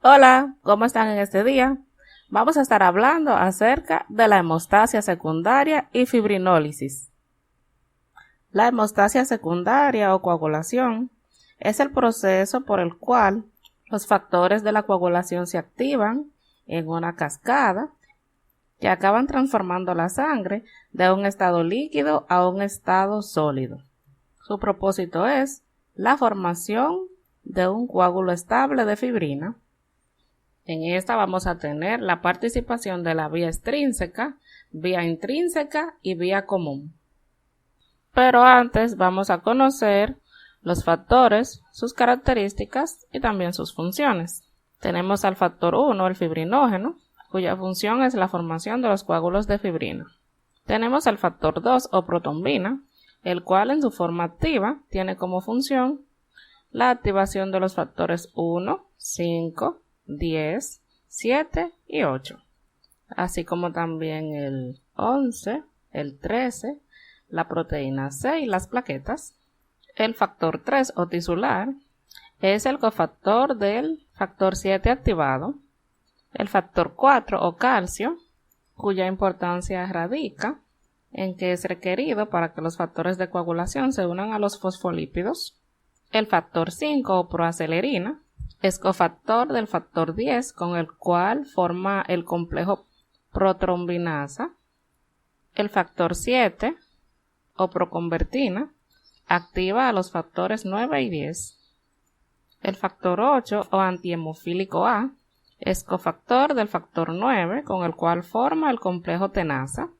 Hola, ¿cómo están en este día? Vamos a estar hablando acerca de la hemostasia secundaria y fibrinólisis. La hemostasia secundaria o coagulación es el proceso por el cual los factores de la coagulación se activan en una cascada que acaban transformando la sangre de un estado líquido a un estado sólido. Su propósito es la formación de un coágulo estable de fibrina. En esta vamos a tener la participación de la vía extrínseca, vía intrínseca y vía común. Pero antes vamos a conocer los factores, sus características y también sus funciones. Tenemos al factor 1, el fibrinógeno, cuya función es la formación de los coágulos de fibrina. Tenemos al factor 2 o protombina, el cual en su forma activa tiene como función la activación de los factores 1, 5, 10, 7 y 8, así como también el 11, el 13, la proteína C y las plaquetas. El factor 3 o tisular es el cofactor del factor 7 activado. El factor 4 o calcio, cuya importancia radica en que es requerido para que los factores de coagulación se unan a los fosfolípidos. El factor 5 o proacelerina es cofactor del factor 10, con el cual forma el complejo protrombinasa. El factor 7 o proconvertina activa a los factores 9 y 10. El factor 8 o antihemofílico A es cofactor del factor 9, con el cual forma el complejo tenasa.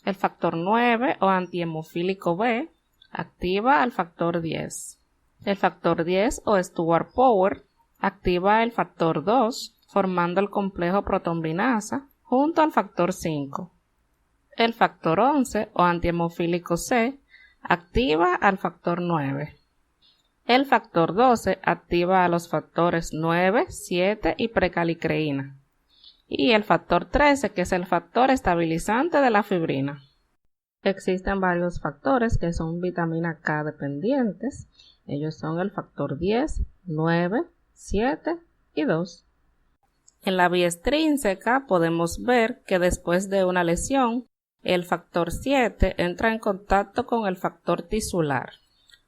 El factor 9 o antihemofílico B activa al factor 10. El factor 10 o Stewart Power activa el factor 2, formando el complejo protombinasa junto al factor 5. El factor 11 o antihemofílico C activa al factor 9. El factor 12 activa a los factores 9, 7 y precalicreína. Y el factor 13, que es el factor estabilizante de la fibrina. Existen varios factores que son vitamina K dependientes. Ellos son el factor 10, 9, 7 y 2. En la vía extrínseca podemos ver que después de una lesión, el factor 7 entra en contacto con el factor tisular.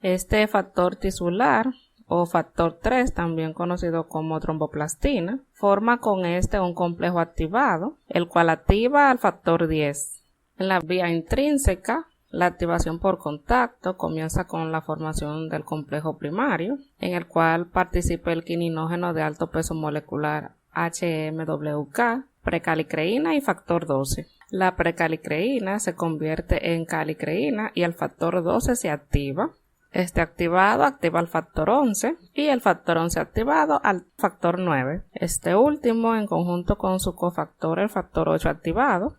Este factor tisular o factor 3, también conocido como tromboplastina, forma con este un complejo activado, el cual activa al factor 10. En la vía intrínseca, la activación por contacto comienza con la formación del complejo primario, en el cual participa el quininógeno de alto peso molecular HMWK, precalicreína y factor 12. La precalicreína se convierte en calicreína y el factor 12 se activa. Este activado activa al factor 11 y el factor 11 activado al factor 9. Este último, en conjunto con su cofactor, el factor 8 activado,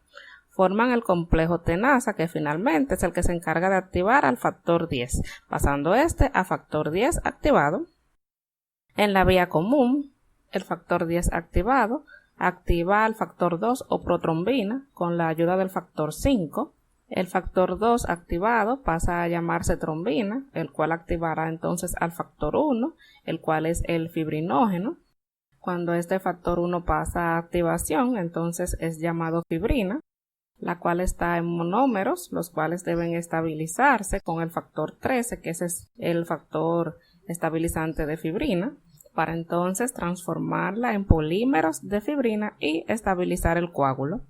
forman el complejo tenasa, que finalmente es el que se encarga de activar al factor 10, pasando este a factor 10 activado. En la vía común, el factor 10 activado activa al factor 2 o protrombina con la ayuda del factor 5. El factor 2 activado pasa a llamarse trombina, el cual activará entonces al factor 1, el cual es el fibrinógeno. Cuando este factor 1 pasa a activación, entonces es llamado fibrina, la cual está en monómeros, los cuales deben estabilizarse con el factor 13, que ese es el factor estabilizante de fibrina, para entonces transformarla en polímeros de fibrina y estabilizar el coágulo.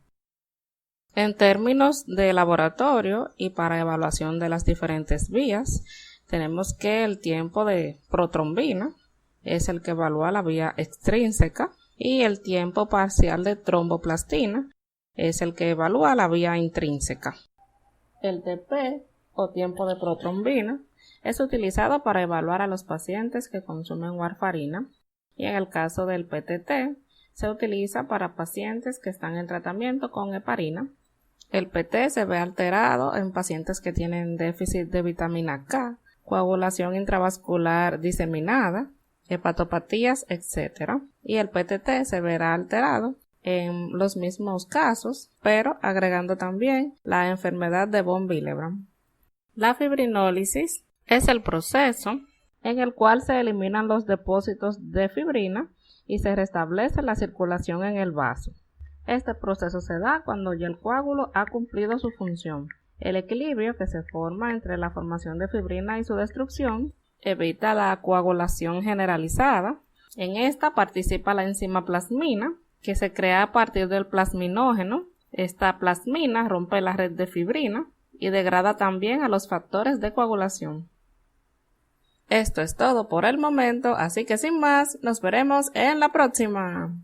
En términos de laboratorio y para evaluación de las diferentes vías, tenemos que el tiempo de protrombina es el que evalúa la vía extrínseca y el tiempo parcial de tromboplastina es el que evalúa la vía intrínseca. El TP o tiempo de protrombina es utilizado para evaluar a los pacientes que consumen warfarina y en el caso del PTT se utiliza para pacientes que están en tratamiento con heparina. El PT se ve alterado en pacientes que tienen déficit de vitamina K, coagulación intravascular diseminada, hepatopatías, etc. Y el PTT se verá alterado en los mismos casos, pero agregando también la enfermedad de von Willebrand. La fibrinólisis es el proceso en el cual se eliminan los depósitos de fibrina y se restablece la circulación en el vaso. Este proceso se da cuando ya el coágulo ha cumplido su función. El equilibrio que se forma entre la formación de fibrina y su destrucción evita la coagulación generalizada. En esta participa la enzima plasmina, que se crea a partir del plasminógeno. Esta plasmina rompe la red de fibrina y degrada también a los factores de coagulación. Esto es todo por el momento, así que sin más, nos veremos en la próxima.